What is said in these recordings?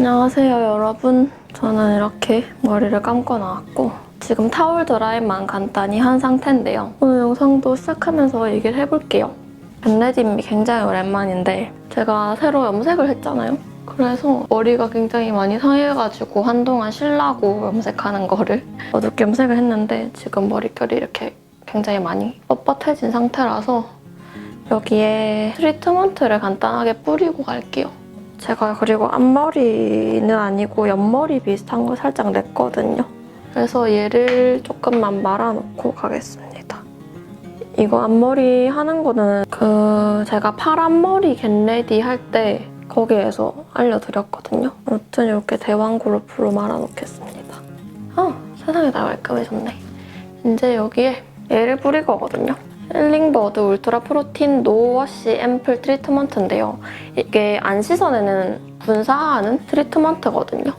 안녕하세요 여러분. 저는 이렇게 머리를 감고 나왔고 지금 타올 드라이만 간단히 한 상태인데요. 오늘 영상도 시작하면서 얘기를 해볼게요. 겟레디미 굉장히 오랜만인데 제가 새로 염색을 했잖아요. 그래서 머리가 굉장히 많이 상해가지고 한동안 쉬려고 염색하는 거를 어둡게 염색을 했는데 지금 머릿결이 이렇게 굉장히 많이 뻣뻣해진 상태라서 여기에 트리트먼트를 간단하게 뿌리고 갈게요. 제가 그리고 앞머리는 아니고 옆머리 비슷한 거 살짝 냈거든요. 그래서 얘를 조금만 말아놓고 가겠습니다. 이거 앞머리 하는 거는 제가 파란머리 겟레디 할 때 거기에서 알려드렸거든요. 아무튼 이렇게 대왕 그루프로 말아놓겠습니다. 세상에 다 깔끔해졌네. 이제 여기에 얘를 뿌릴 거거든요. 힐링버드 울트라 프로틴 노워시 앰플 트리트먼트인데요. 이게 안 씻어내는 분사하는 트리트먼트거든요.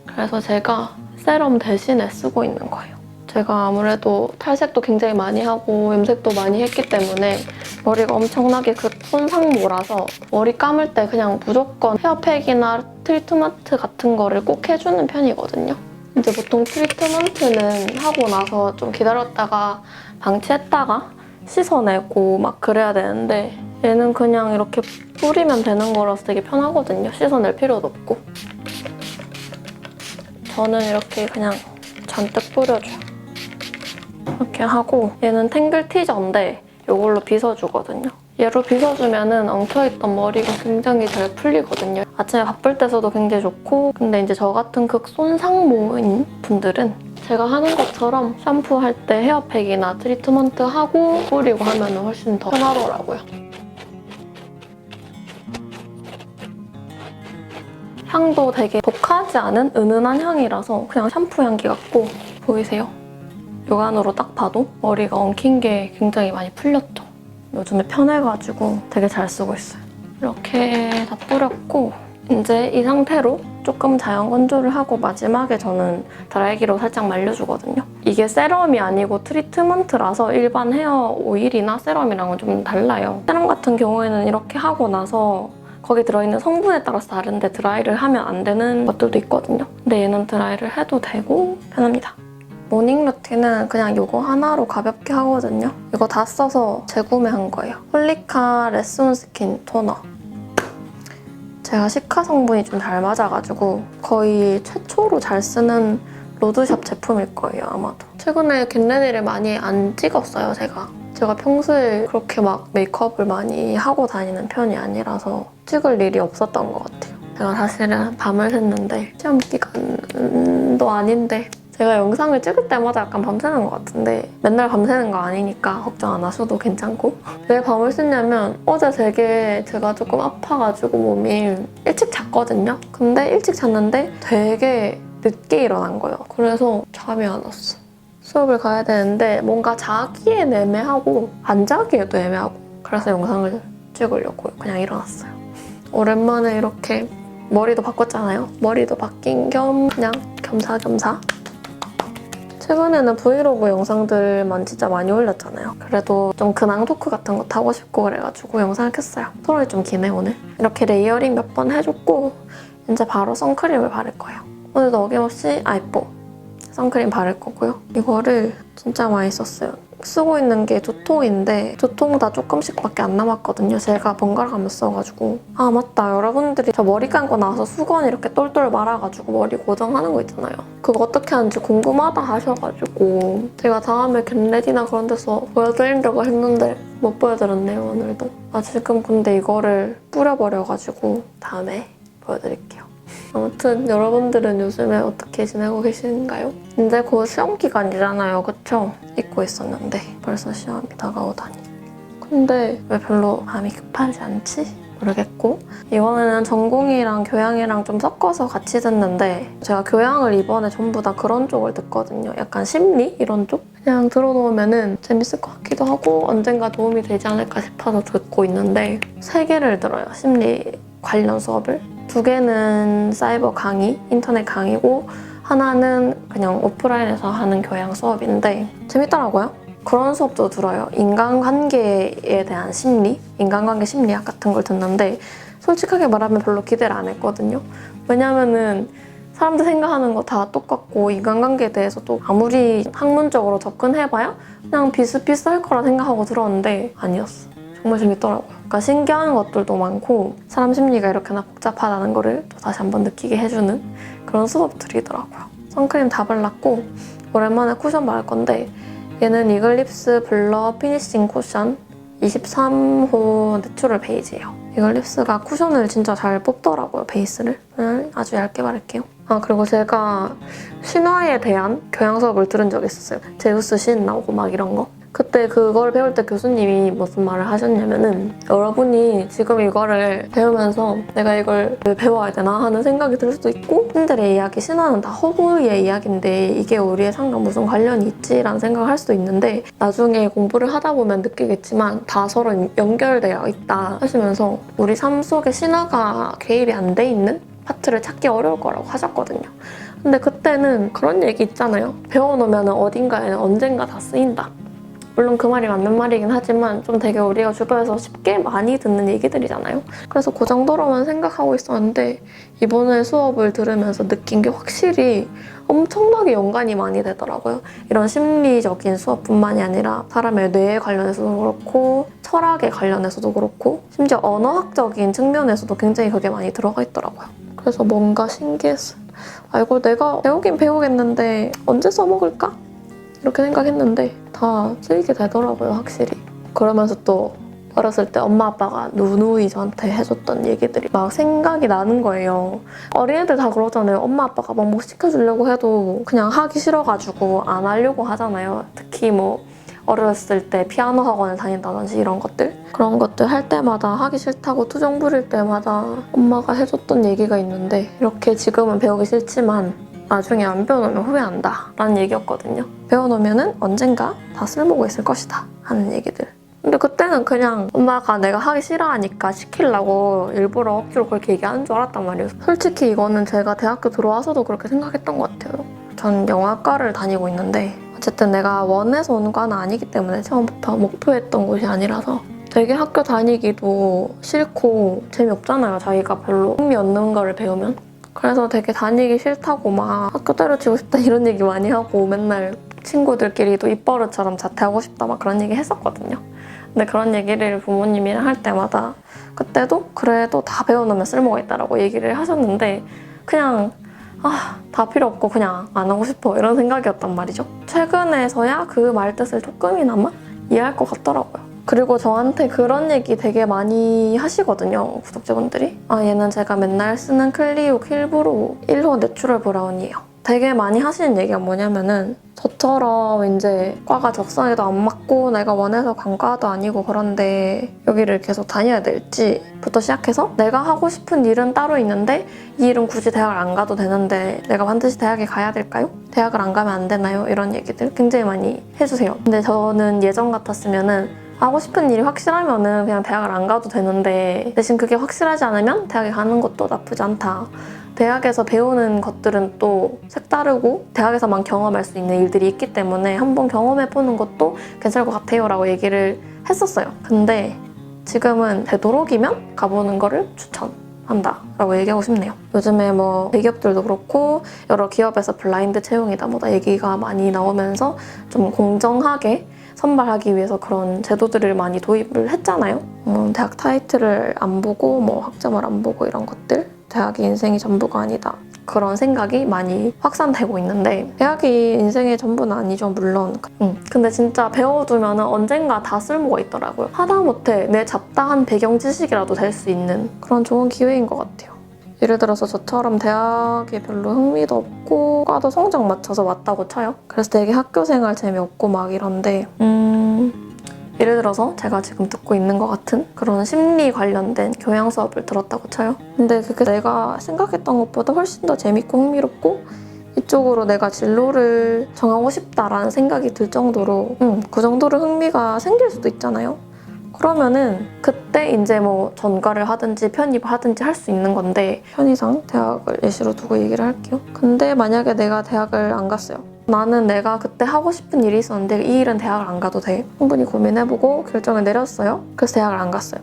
그래서 제가 세럼 대신에 쓰고 있는 거예요. 제가 아무래도 탈색도 굉장히 많이 하고 염색도 많이 했기 때문에 머리가 엄청나게 손상모라서 머리 감을 때 그냥 무조건 헤어팩이나 트리트먼트 같은 거를 꼭 해주는 편이거든요. 이제 보통 트리트먼트는 하고 나서 좀 기다렸다가 방치했다가 씻어내고 막 그래야 되는데 얘는 그냥 이렇게 뿌리면 되는 거라서 되게 편하거든요. 씻어낼 필요도 없고. 저는 이렇게 그냥 잔뜩 뿌려줘요. 이렇게 하고 얘는 탱글 티저인데 이걸로 빗어주거든요. 얘로 빗어주면은 엉켜있던 머리가 굉장히 잘 풀리거든요. 아침에 바쁠 때 써도 굉장히 좋고 근데 이제 저 같은 극손상모인 분들은 제가 하는 것처럼 샴푸할 때 헤어팩이나 트리트먼트 하고 뿌리고 하면 훨씬 더 편하더라고요. 향도 되게 독하지 않은 은은한 향이라서 그냥 샴푸 향기 같고 보이세요? 육안으로 딱 봐도 머리가 엉킨 게 굉장히 많이 풀렸죠. 요즘에 편해가지고 되게 잘 쓰고 있어요. 이렇게 다 뿌렸고 이제 이 상태로 조금 자연 건조를 하고 마지막에 저는 드라이기로 살짝 말려주거든요. 이게 세럼이 아니고 트리트먼트라서 일반 헤어 오일이나 세럼이랑은 좀 달라요. 세럼 같은 경우에는 이렇게 하고 나서 거기 들어있는 성분에 따라서 다른데 드라이를 하면 안 되는 것들도 있거든요. 근데 얘는 드라이를 해도 되고 편합니다. 모닝 루틴은 그냥 이거 하나로 가볍게 하거든요. 이거 다 써서 재구매한 거예요. 홀리카 레스온 스킨 토너. 제가 시카 성분이 좀 잘 맞아가지고 거의 최초로 잘 쓰는 로드샵 제품일 거예요, 아마도. 최근에 겟레디를 많이 안 찍었어요, 제가 평소에 그렇게 막 메이크업을 많이 하고 다니는 편이 아니라서 찍을 일이 없었던 것 같아요. 제가 사실은 밤을 샜는데 시험 기간도 아닌데 제가 영상을 찍을 때마다 약간 밤새는 것 같은데 맨날 밤새는 거 아니니까 걱정 안 하셔도 괜찮고 왜 밤을 샜냐면 어제 되게 제가 조금 아파가지고 몸이 일찍 잤거든요. 근데 일찍 잤는데 되게 늦게 일어난 거예요. 그래서 잠이 안 왔어. 수업을 가야 되는데 뭔가 자기엔 애매하고 안 자기에도 애매하고 그래서 영상을 찍으려고 그냥 일어났어요. 오랜만에 이렇게 머리도 바꿨잖아요. 머리도 바뀐 겸 그냥 겸사겸사 최근에는 브이로그 영상들만 진짜 많이 올렸잖아요. 그래도 좀 근황 토크 같은 거 타고 싶고 그래가지고 영상을 켰어요. 토론이 좀 기네 오늘. 이렇게 레이어링 몇 번 해줬고 이제 바로 선크림을 바를 거예요. 오늘도 어김없이 아이뽀 선크림 바를 거고요. 이거를 진짜 많이 썼어요. 쓰고 있는 게 두 통인데 두 통 다 조금씩밖에 안 남았거든요. 제가 번갈아가며 써가지고. 아 맞다. 여러분들이 저 머리 감고 나서 수건 이렇게 똘똘 말아가지고 머리 고정하는 거 있잖아요. 그거 어떻게 하는지 궁금하다 하셔가지고 제가 다음에 겟레디나 그런 데서 보여드리려고 했는데 못 보여드렸네요, 오늘도. 지금 근데 이거를 뿌려버려가지고 다음에 보여드릴게요. 아무튼 여러분들은 요즘에 어떻게 지내고 계신가요? 이제 곧 시험 기간이잖아요, 그쵸? 잊고 있었는데 벌써 시험이 다가오다니. 근데 왜 별로 마음이 급하지 않지? 모르겠고 이번에는 전공이랑 교양이랑 좀 섞어서 같이 듣는데 제가 교양을 이번에 전부 다 그런 쪽을 듣거든요. 약간 심리? 이런 쪽? 그냥 들어놓으면 재밌을 것 같기도 하고 언젠가 도움이 되지 않을까 싶어서 듣고 있는데 3개를 들어요, 심리 관련 수업을. 2개는 사이버 강의, 인터넷 강의고 하나는 그냥 오프라인에서 하는 교양 수업인데 재밌더라고요. 그런 수업도 들어요. 인간관계에 대한 심리, 인간관계 심리학 같은 걸 듣는데 솔직하게 말하면 별로 기대를 안 했거든요. 왜냐면은 사람들 생각하는 거 다 똑같고 인간관계에 대해서도 아무리 학문적으로 접근해봐야 그냥 비슷비슷할 거라 생각하고 들었는데 아니었어. 정말 재밌더라고요. 그러니까 신기한 것들도 많고 사람 심리가 이렇게나 복잡하다는 거를 또 다시 한번 느끼게 해주는 그런 수업들이더라고요. 선크림 다 발랐고 오랜만에 쿠션 바를 건데 얘는 이글립스 블러 피니싱 쿠션 23호 내추럴 베이지예요. 이글립스가 쿠션을 진짜 잘 뽑더라고요, 베이스를. 아주 얇게 바를게요. 아, 그리고 제가 신화에 대한 교양 수업을 들은 적이 있었어요. 제우스 신 나오고 막 이런 거. 그때 그걸 배울 때 교수님이 무슨 말을 하셨냐면은 여러분이 지금 이거를 배우면서 내가 이걸 왜 배워야 되나 하는 생각이 들 수도 있고 신들의 이야기, 신화는 다 허구의 이야기인데 이게 우리의 삶과 무슨 관련이 있지라는 생각을 할 수도 있는데 나중에 공부를 하다 보면 느끼겠지만 다 서로 연결되어 있다 하시면서 우리 삶 속에 신화가 개입이 안 돼 있는 파트를 찾기 어려울 거라고 하셨거든요. 근데 그때는 그런 얘기 있잖아요. 배워놓으면 어딘가에는 언젠가 다 쓰인다. 물론 그 말이 맞는 말이긴 하지만 좀 되게 우리가 주변에서 쉽게 많이 듣는 얘기들이잖아요. 그래서 그 정도로만 생각하고 있었는데 이번에 수업을 들으면서 느낀 게 확실히 엄청나게 연관이 많이 되더라고요. 이런 심리적인 수업뿐만이 아니라 사람의 뇌에 관련해서도 그렇고 철학에 관련해서도 그렇고 심지어 언어학적인 측면에서도 굉장히 그게 많이 들어가 있더라고요. 그래서 뭔가 신기했어요. 아, 이걸 내가 배우긴 배우겠는데 언제 써먹을까? 이렇게 생각했는데 다 쓰이게 되더라고요, 확실히. 그러면서 또 어렸을 때 엄마 아빠가 누누이 저한테 해줬던 얘기들이 막 생각이 나는 거예요. 어린애들 다 그러잖아요. 엄마 아빠가 막 시켜주려고 해도 그냥 하기 싫어가지고 안 하려고 하잖아요. 특히 뭐 어렸을 때 피아노 학원을 다닌다든지 이런 것들. 그런 것들 할 때마다 하기 싫다고 투정 부릴 때마다 엄마가 해줬던 얘기가 있는데 이렇게 지금은 배우기 싫지만 나중에 안 배워놓으면 후회한다 라는 얘기였거든요. 배워놓으면 언젠가 다 쓸모가 있을 것이다 하는 얘기들. 근데 그때는 그냥 엄마가 내가 하기 싫어하니까 시키려고 일부러 억지로 그렇게 얘기하는 줄 알았단 말이에요. 솔직히 이거는 제가 대학교 들어와서도 그렇게 생각했던 것 같아요. 전 영화과를 다니고 있는데 어쨌든 내가 원해서 온 과는 아니기 때문에 처음부터 목표했던 곳이 아니라서 되게 학교 다니기도 싫고 재미없잖아요. 자기가 별로 흥미 없는 거를 배우면. 그래서 되게 다니기 싫다고 막 학교 때려치고 싶다 이런 얘기 많이 하고 맨날 친구들끼리도 입버릇처럼 자퇴하고 싶다 막 그런 얘기 했었거든요. 근데 그런 얘기를 부모님이랑 할 때마다 그때도 그래도 다 배워놓으면 쓸모가 있다라고 얘기를 하셨는데 그냥 다 필요 없고 그냥 안 하고 싶어 이런 생각이었단 말이죠. 최근에서야 그 말 뜻을 조금이나마 이해할 것 같더라고요. 그리고 저한테 그런 얘기 되게 많이 하시거든요, 구독자분들이. 얘는 제가 맨날 쓰는 클리오 힐브로 1호 내추럴 브라운이에요. 되게 많이 하시는 얘기가 뭐냐면은 저처럼 이제 과가 적성에도 안 맞고 내가 원해서 간 과도 아니고 그런데 여기를 계속 다녀야 될지부터 시작해서 내가 하고 싶은 일은 따로 있는데 이 일은 굳이 대학을 안 가도 되는데 내가 반드시 대학에 가야 될까요? 대학을 안 가면 안 되나요? 이런 얘기들 굉장히 많이 해주세요. 근데 저는 예전 같았으면은 하고 싶은 일이 확실하면은 그냥 대학을 안 가도 되는데 대신 그게 확실하지 않으면 대학에 가는 것도 나쁘지 않다. 대학에서 배우는 것들은 또 색다르고 대학에서만 경험할 수 있는 일들이 있기 때문에 한번 경험해보는 것도 괜찮을 것 같아요 라고 얘기를 했었어요. 근데 지금은 되도록이면 가보는 거를 추천한다 라고 얘기하고 싶네요. 요즘에 뭐 대기업들도 그렇고 여러 기업에서 블라인드 채용이다 뭐다 얘기가 많이 나오면서 좀 공정하게 선발하기 위해서 그런 제도들을 많이 도입을 했잖아요. 대학 타이틀을 안 보고 뭐 학점을 안 보고 이런 것들. 대학이 인생이 전부가 아니다. 그런 생각이 많이 확산되고 있는데 대학이 인생의 전부는 아니죠, 물론. 근데 진짜 배워두면 언젠가 다 쓸모가 있더라고요. 하다못해 내 잡다한 배경 지식이라도 될 수 있는 그런 좋은 기회인 것 같아요. 예를 들어서 저처럼 대학에 별로 흥미도 없고 과도 성적 맞춰서 왔다고 쳐요. 그래서 되게 학교 생활 재미없고 막 이런데 예를 들어서 제가 지금 듣고 있는 것 같은 그런 심리 관련된 교양 수업을 들었다고 쳐요. 근데 그게 내가 생각했던 것보다 훨씬 더 재밌고 흥미롭고 이쪽으로 내가 진로를 정하고 싶다라는 생각이 들 정도로 그 정도로 흥미가 생길 수도 있잖아요. 그러면은 그때 이제 뭐 전과를 하든지 편입을 하든지 할 수 있는 건데 편의상 대학을 예시로 두고 얘기를 할게요. 근데 만약에 내가 대학을 안 갔어요. 나는 내가 그때 하고 싶은 일이 있었는데 이 일은 대학을 안 가도 돼. 충분히 고민해보고 결정을 내렸어요. 그래서 대학을 안 갔어요.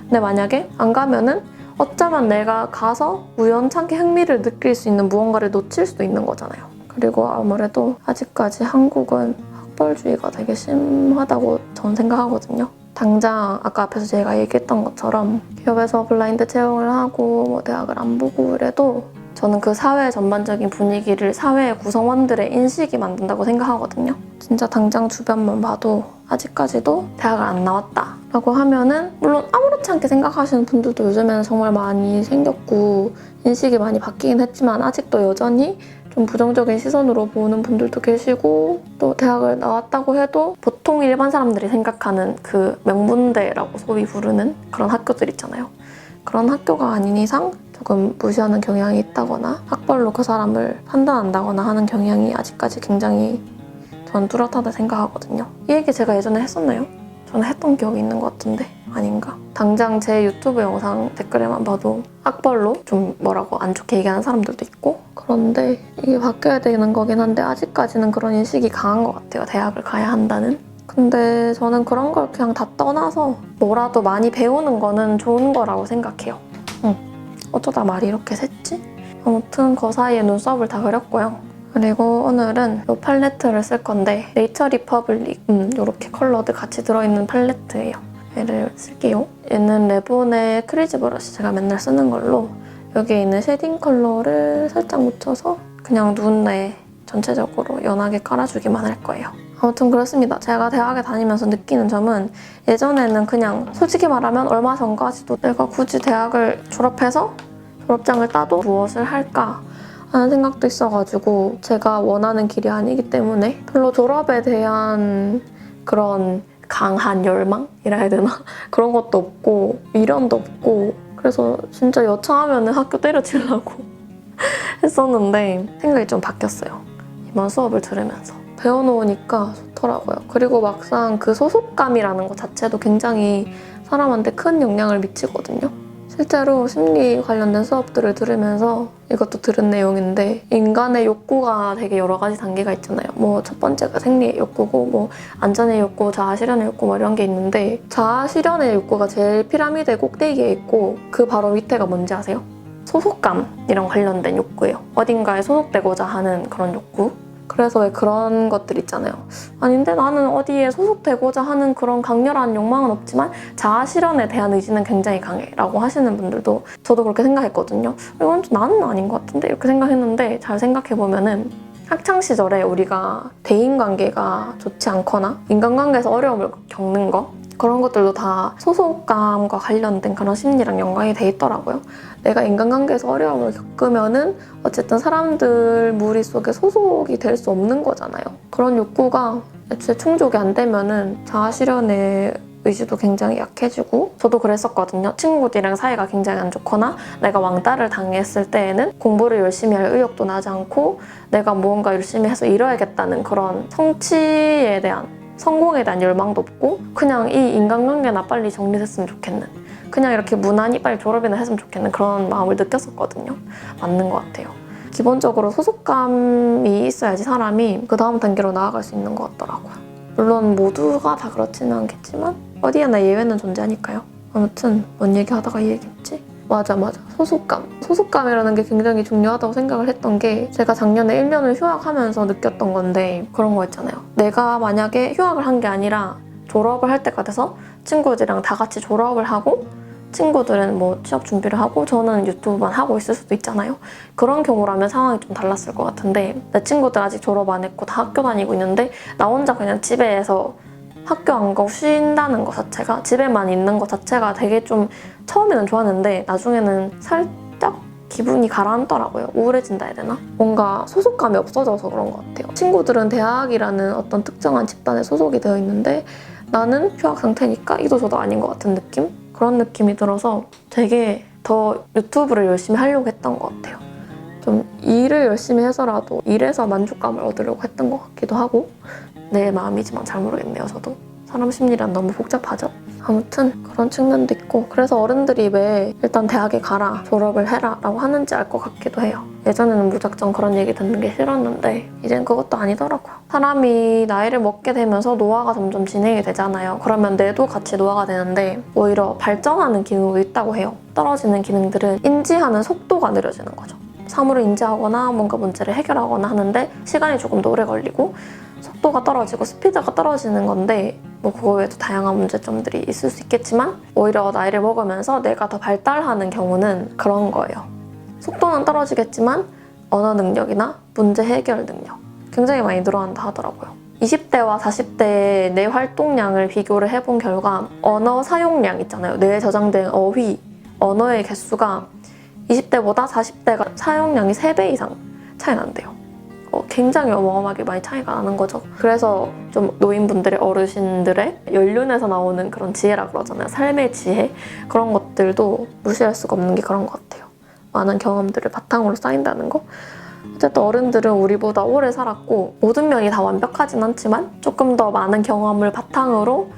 근데 만약에 안 가면은 어쩌면 내가 가서 우연찮게 흥미를 느낄 수 있는 무언가를 놓칠 수도 있는 거잖아요. 그리고 아무래도 아직까지 한국은 학벌주의가 되게 심하다고 전 생각하거든요. 당장 아까 앞에서 제가 얘기했던 것처럼 기업에서 블라인드 채용을 하고 뭐 대학을 안 보고 그래도 저는 그 사회 전반적인 분위기를 사회의 구성원들의 인식이 만든다고 생각하거든요. 진짜 당장 주변만 봐도 아직까지도 대학을 안 나왔다 라고 하면은 물론 아무렇지 않게 생각하시는 분들도 요즘에는 정말 많이 생겼고 인식이 많이 바뀌긴 했지만 아직도 여전히 좀 부정적인 시선으로 보는 분들도 계시고 또 대학을 나왔다고 해도 보통 일반 사람들이 생각하는 그 명문대라고 소위 부르는 그런 학교들 있잖아요. 그런 학교가 아닌 이상 조금 무시하는 경향이 있다거나 학벌로 그 사람을 판단한다거나 하는 경향이 아직까지 굉장히 전 뚜렷하다 생각하거든요. 이 얘기 제가 예전에 했었나요? 저는 했던 기억이 있는 것 같은데 아닌가? 당장 제 유튜브 영상 댓글에만 봐도 학벌로 좀 뭐라고 안 좋게 얘기하는 사람들도 있고 그런데 이게 바뀌어야 되는 거긴 한데 아직까지는 그런 인식이 강한 것 같아요. 대학을 가야 한다는. 근데 저는 그런 걸 그냥 다 떠나서 뭐라도 많이 배우는 거는 좋은 거라고 생각해요. 어쩌다 말이 이렇게 샜지? 아무튼 그 사이에 눈썹을 다 그렸고요. 그리고 오늘은 이 팔레트를 쓸 건데 네이처 리퍼블릭 이렇게 컬러도 같이 들어있는 팔레트예요. 얘를 쓸게요. 얘는 레본의 크리즈 브러쉬 제가 맨날 쓰는 걸로 여기에 있는 쉐딩 컬러를 살짝 묻혀서 그냥 눈에 전체적으로 연하게 깔아주기만 할 거예요. 아무튼 그렇습니다. 제가 대학에 다니면서 느끼는 점은 예전에는 그냥 솔직히 말하면 얼마 전까지도 내가 굳이 대학을 졸업해서 졸업장을 따도 무엇을 할까 하는 생각도 있어가지고 제가 원하는 길이 아니기 때문에 별로 졸업에 대한 그런 강한 열망이라 해야 되나? 그런 것도 없고 미련도 없고 그래서 진짜 여차하면 학교 때려치려고 했었는데 생각이 좀 바뀌었어요. 이번 수업을 들으면서. 배워놓으니까 좋더라고요. 그리고 막상 그 소속감이라는 것 자체도 굉장히 사람한테 큰 영향을 미치거든요. 실제로 심리 관련된 수업들을 들으면서 이것도 들은 내용인데 인간의 욕구가 되게 여러 가지 단계가 있잖아요. 뭐 첫 번째가 생리의 욕구고 뭐 안전의 욕구, 자아실현의 욕구 뭐 이런 게 있는데 자아실현의 욕구가 제일 피라미드의 꼭대기에 있고 그 바로 밑에가 뭔지 아세요? 소속감이랑 관련된 욕구예요. 어딘가에 소속되고자 하는 그런 욕구. 그래서 왜 그런 것들 있잖아요. 아닌데 나는 어디에 소속되고자 하는 그런 강렬한 욕망은 없지만 자아실현에 대한 의지는 굉장히 강해 라고 하시는 분들도 저도 그렇게 생각했거든요. 이건 좀 나는 아닌 것 같은데 이렇게 생각했는데 잘 생각해보면은 학창시절에 우리가 대인관계가 좋지 않거나 인간관계에서 어려움을 겪는 거 그런 것들도 다 소속감과 관련된 그런 심리랑 연관이 돼 있더라고요. 내가 인간관계에서 어려움을 겪으면은 어쨌든 사람들 무리 속에 소속이 될 수 없는 거잖아요. 그런 욕구가 애초에 충족이 안 되면은 자아실현의 의지도 굉장히 약해지고 저도 그랬었거든요. 친구들이랑 사이가 굉장히 안 좋거나 내가 왕따를 당했을 때에는 공부를 열심히 할 의욕도 나지 않고 내가 무언가 열심히 해서 이뤄야겠다는 그런 성취에 대한 성공에 대한 열망도 없고 그냥 이 인간관계나 빨리 정리됐으면 좋겠는 그냥 이렇게 무난히 빨리 졸업이나 했으면 좋겠는 그런 마음을 느꼈었거든요. 맞는 것 같아요. 기본적으로 소속감이 있어야지 사람이 그 다음 단계로 나아갈 수 있는 것 같더라고요. 물론 모두가 다 그렇지는 않겠지만 어디에나 예외는 존재하니까요. 아무튼 뭔 얘기하다가 이 얘기했지? 맞아. 소속감. 소속감이라는 게 굉장히 중요하다고 생각을 했던 게 제가 작년에 1년을 휴학하면서 느꼈던 건데 그런 거 있잖아요. 내가 만약에 휴학을 한 게 아니라 졸업을 할 때가 돼서 친구들이랑 다 같이 졸업을 하고 친구들은 뭐 취업 준비를 하고 저는 유튜브만 하고 있을 수도 있잖아요. 그런 경우라면 상황이 좀 달랐을 것 같은데 내 친구들 아직 졸업 안 했고 다 학교 다니고 있는데 나 혼자 그냥 집에서 학교 안 가고 쉰다는 것 자체가 집에만 있는 것 자체가 되게 좀 처음에는 좋았는데 나중에는 살짝 기분이 가라앉더라고요. 우울해진다 해야 되나? 뭔가 소속감이 없어져서 그런 것 같아요. 친구들은 대학이라는 어떤 특정한 집단에 소속이 되어 있는데 나는 휴학 상태니까 이도 저도 아닌 것 같은 느낌? 그런 느낌이 들어서 되게 더 유튜브를 열심히 하려고 했던 것 같아요. 좀 일을 열심히 해서라도 일에서 만족감을 얻으려고 했던 것 같기도 하고 내 마음이지만 잘 모르겠네요. 저도 사람 심리란 너무 복잡하죠? 아무튼 그런 측면도 있고 그래서 어른들이 왜 일단 대학에 가라, 졸업을 해라 라고 하는지 알 것 같기도 해요. 예전에는 무작정 그런 얘기 듣는 게 싫었는데 이젠 그것도 아니더라고요. 사람이 나이를 먹게 되면서 노화가 점점 진행이 되잖아요. 그러면 뇌도 같이 노화가 되는데 오히려 발전하는 기능도 있다고 해요. 떨어지는 기능들은 인지하는 속도가 느려지는 거죠. 사물을 인지하거나 뭔가 문제를 해결하거나 하는데 시간이 조금 더 오래 걸리고 속도가 떨어지고 스피드가 떨어지는 건데 뭐 그거 외에도 다양한 문제점들이 있을 수 있겠지만 오히려 나이를 먹으면서 뇌가 더 발달하는 경우는 그런 거예요. 속도는 떨어지겠지만 언어 능력이나 문제 해결 능력 굉장히 많이 늘어난다 하더라고요. 20대와 40대의 뇌 활동량을 비교를 해본 결과 언어 사용량 있잖아요. 뇌에 저장된 어휘, 언어의 개수가 20대보다 40대가 사용량이 3배 이상 차이 난대요. 굉장히 어마어마하게 많이 차이가 나는 거죠. 그래서 좀 노인분들의 어르신들의 연륜에서 나오는 그런 지혜라 그러잖아요. 삶의 지혜 그런 것들도 무시할 수가 없는 게 그런 것 같아요. 많은 경험들을 바탕으로 쌓인다는 거. 어쨌든 어른들은 우리보다 오래 살았고 모든 면이 다 완벽하진 않지만 조금 더 많은 경험을 바탕으로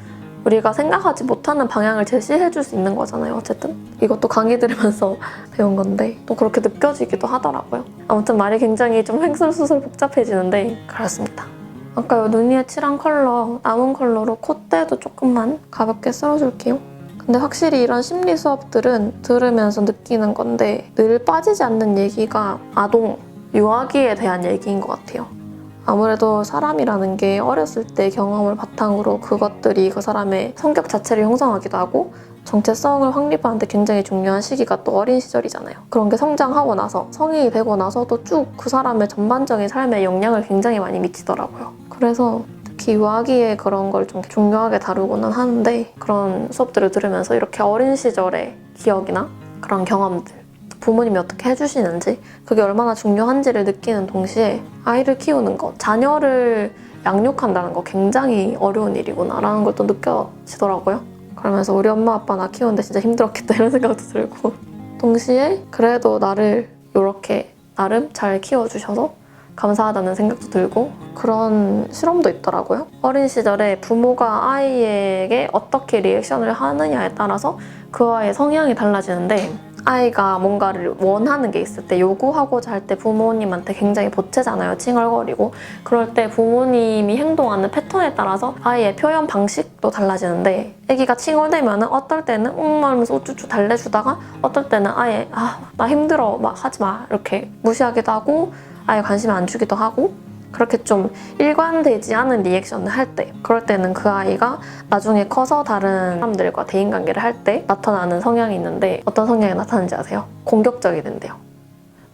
우리가 생각하지 못하는 방향을 제시해 줄 수 있는 거잖아요. 어쨌든 이것도 강의 들으면서 배운 건데 또 그렇게 느껴지기도 하더라고요. 아무튼 말이 굉장히 좀 횡설수설 복잡해지는데 그렇습니다. 아까 눈 위에 칠한 컬러, 남은 컬러로 콧대도 조금만 가볍게 쓸어줄게요. 근데 확실히 이런 심리 수업들은 들으면서 느끼는 건데 늘 빠지지 않는 얘기가 아동, 유아기에 대한 얘기인 것 같아요. 아무래도 사람이라는 게 어렸을 때 경험을 바탕으로 그것들이 그 사람의 성격 자체를 형성하기도 하고 정체성을 확립하는데 굉장히 중요한 시기가 또 어린 시절이잖아요. 그런 게 성장하고 나서 성인이 되고 나서도 쭉 그 사람의 전반적인 삶에 영향을 굉장히 많이 미치더라고요. 그래서 특히 유아기에 그런 걸 좀 중요하게 다루고는 하는데 그런 수업들을 들으면서 이렇게 어린 시절의 기억이나 그런 경험들 부모님이 어떻게 해주시는지 그게 얼마나 중요한지를 느끼는 동시에 아이를 키우는 것, 자녀를 양육한다는 거 굉장히 어려운 일이구나 라는 걸 또 느껴지더라고요. 그러면서 우리 엄마 아빠 나 키우는데 진짜 힘들었겠다 이런 생각도 들고 동시에 그래도 나를 이렇게 나름 잘 키워주셔서 감사하다는 생각도 들고 그런 실험도 있더라고요. 어린 시절에 부모가 아이에게 어떻게 리액션을 하느냐에 따라서 그 아이의 성향이 달라지는데 아이가 뭔가를 원하는 게 있을 때 요구하고자 할 때 부모님한테 굉장히 보채잖아요. 칭얼거리고 그럴 때 부모님이 행동하는 패턴에 따라서 아이의 표현 방식도 달라지는데 아기가 칭얼대면 어떨 때는 하면서 우쭈쭈 달래주다가 어떨 때는 아예 나 힘들어 막 하지 마 이렇게 무시하기도 하고 아예 관심 안 주기도 하고 그렇게 좀 일관되지 않은 리액션을 할 때 그럴 때는 그 아이가 나중에 커서 다른 사람들과 대인관계를 할 때 나타나는 성향이 있는데 어떤 성향이 나타나는지 아세요? 공격적이 된대요.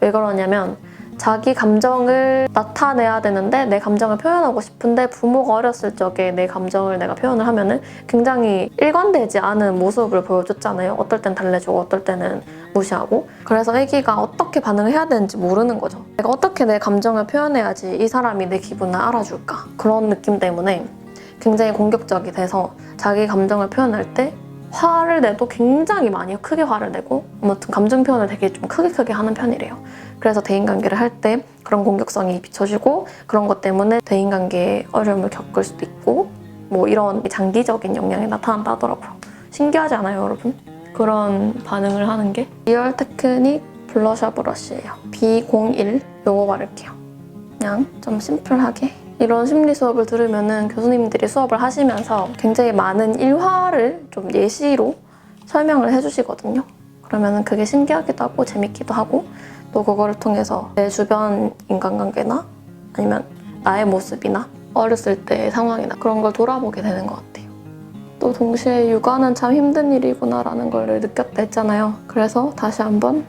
왜 그러냐면 자기 감정을 나타내야 되는데 내 감정을 표현하고 싶은데 부모가 어렸을 적에 내 감정을 내가 표현을 하면은 굉장히 일관되지 않은 모습을 보여줬잖아요. 어떨 땐 달래주고 어떨 때는 무시하고 그래서 아기가 어떻게 반응을 해야 되는지 모르는 거죠. 내가 어떻게 내 감정을 표현해야지 이 사람이 내 기분을 알아줄까 그런 느낌 때문에 굉장히 공격적이 돼서 자기 감정을 표현할 때 화를 내도 굉장히 많이 크게 화를 내고 아무튼 감정 표현을 되게 좀 크게 하는 편이래요. 그래서 대인관계를 할 때 그런 공격성이 비춰지고 그런 것 때문에 대인관계에 어려움을 겪을 수도 있고 뭐 이런 장기적인 영향이 나타난다 하더라고요. 신기하지 않아요, 여러분? 그런 반응을 하는 게 리얼 테크닉 블러셔 브러쉬예요. B01 요거 바를게요. 그냥 좀 심플하게 이런 심리 수업을 들으면은 교수님들이 수업을 하시면서 굉장히 많은 일화를 좀 예시로 설명을 해주시거든요. 그러면은 그게 신기하기도 하고 재밌기도 하고 또 그거를 통해서 내 주변 인간관계나 아니면 나의 모습이나 어렸을 때의 상황이나 그런 걸 돌아보게 되는 것 같아요. 또 동시에 육아는 참 힘든 일이구나 라는 걸 느꼈다 했잖아요. 그래서 다시 한번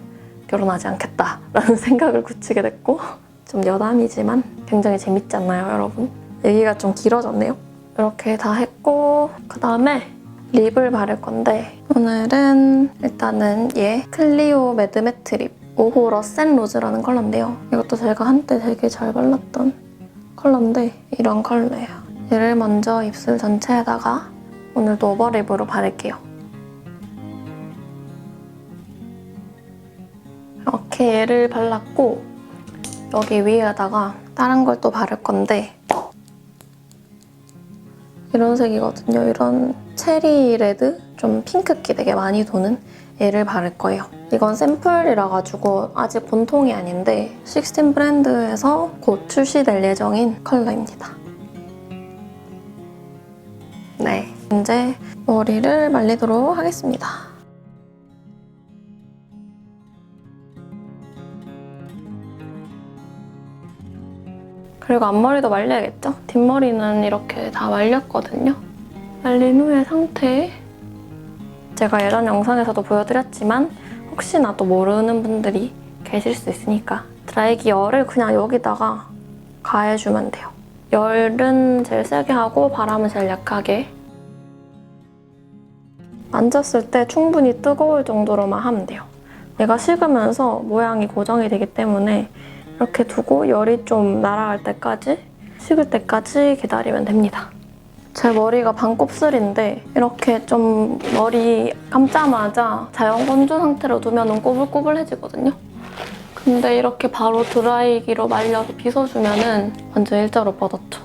결혼하지 않겠다라는 생각을 굳히게 됐고 좀 여담이지만 굉장히 재밌지 않나요, 여러분? 얘기가 좀 길어졌네요. 이렇게 다 했고 그 다음에 립을 바를 건데 오늘은 일단은 얘 클리오 매드 매트 립 5호 러센 로즈라는 컬러인데요. 이것도 제가 한때 되게 잘 발랐던 컬러인데 이런 컬러예요. 얘를 먼저 입술 전체에다가 오늘도 오버립으로 바를게요. 이렇게 얘를 발랐고 여기 위에다가 다른 걸 또 바를 건데 이런 색이거든요. 이런 체리 레드? 좀 핑크기 되게 많이 도는 얘를 바를 거예요. 이건 샘플이라 가지고 아직 본통이 아닌데 16 브랜드에서 곧 출시될 예정인 컬러입니다. 네, 이제 머리를 말리도록 하겠습니다. 그리고 앞머리도 말려야겠죠? 뒷머리는 이렇게 다 말렸거든요. 말린 후의 상태. 제가 예전 영상에서도 보여드렸지만 혹시나 또 모르는 분들이 계실 수 있으니까 드라이기 열을 그냥 여기다가 가해주면 돼요. 열은 제일 세게 하고 바람은 제일 약하게. 만졌을 때 충분히 뜨거울 정도로만 하면 돼요. 얘가 식으면서 모양이 고정이 되기 때문에 이렇게 두고 열이 좀 날아갈 때까지, 식을 때까지 기다리면 됩니다. 제 머리가 반곱슬인데 이렇게 좀 머리 감자마자 자연 건조 상태로 두면 꼬불꼬불해지거든요. 근데 이렇게 바로 드라이기로 말려서 빗어주면 완전 일자로 뻗었죠.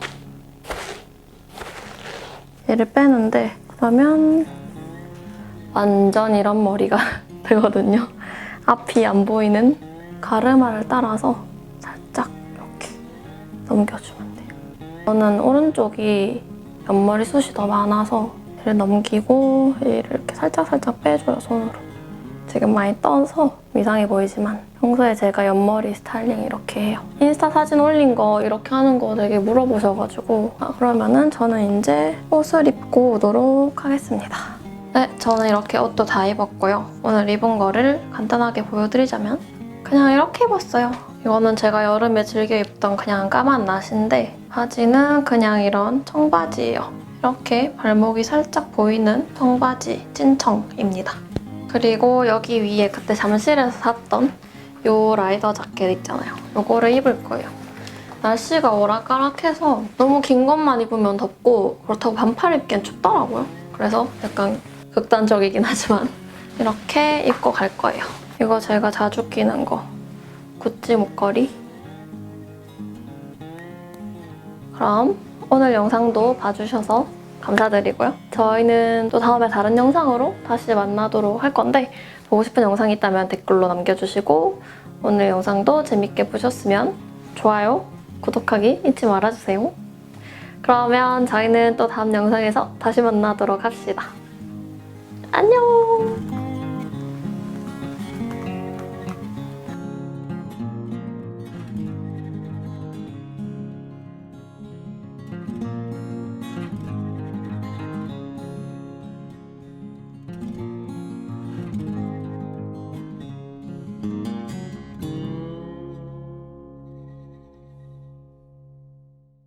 얘를 빼는데 그러면 완전 이런 머리가 되거든요. 앞이 안 보이는 가르마를 따라서 살짝 이렇게 넘겨주면 돼요. 저는 오른쪽이 옆머리 숱이 더 많아서 얘를 넘기고 얘를 이렇게 살짝살짝 빼줘요, 손으로. 지금 많이 떠서 이상해 보이지만 평소에 제가 옆머리 스타일링 이렇게 해요. 인스타 사진 올린 거 이렇게 하는 거 되게 물어보셔가지고 그러면은 저는 이제 옷을 입고 오도록 하겠습니다. 네, 저는 이렇게 옷도 다 입었고요. 오늘 입은 거를 간단하게 보여드리자면 그냥 이렇게 입었어요. 이거는 제가 여름에 즐겨 입던 그냥 까만 나시인데 바지는 그냥 이런 청바지예요. 이렇게 발목이 살짝 보이는 청바지 찐청입니다. 그리고 여기 위에 그때 잠실에서 샀던 이 라이더 자켓 있잖아요. 이거를 입을 거예요. 날씨가 오락가락해서 너무 긴 것만 입으면 덥고 그렇다고 반팔 입기엔 춥더라고요. 그래서 약간 극단적이긴 하지만 이렇게 입고 갈 거예요. 이거 제가 자주 끼는 거. 구찌 목걸이. 그럼 오늘 영상도 봐주셔서 감사드리고요. 저희는 또 다음에 다른 영상으로 다시 만나도록 할 건데 보고 싶은 영상이 있다면 댓글로 남겨주시고 오늘 영상도 재밌게 보셨으면 좋아요, 구독하기 잊지 말아주세요. 그러면 저희는 또 다음 영상에서 다시 만나도록 합시다. 안녕!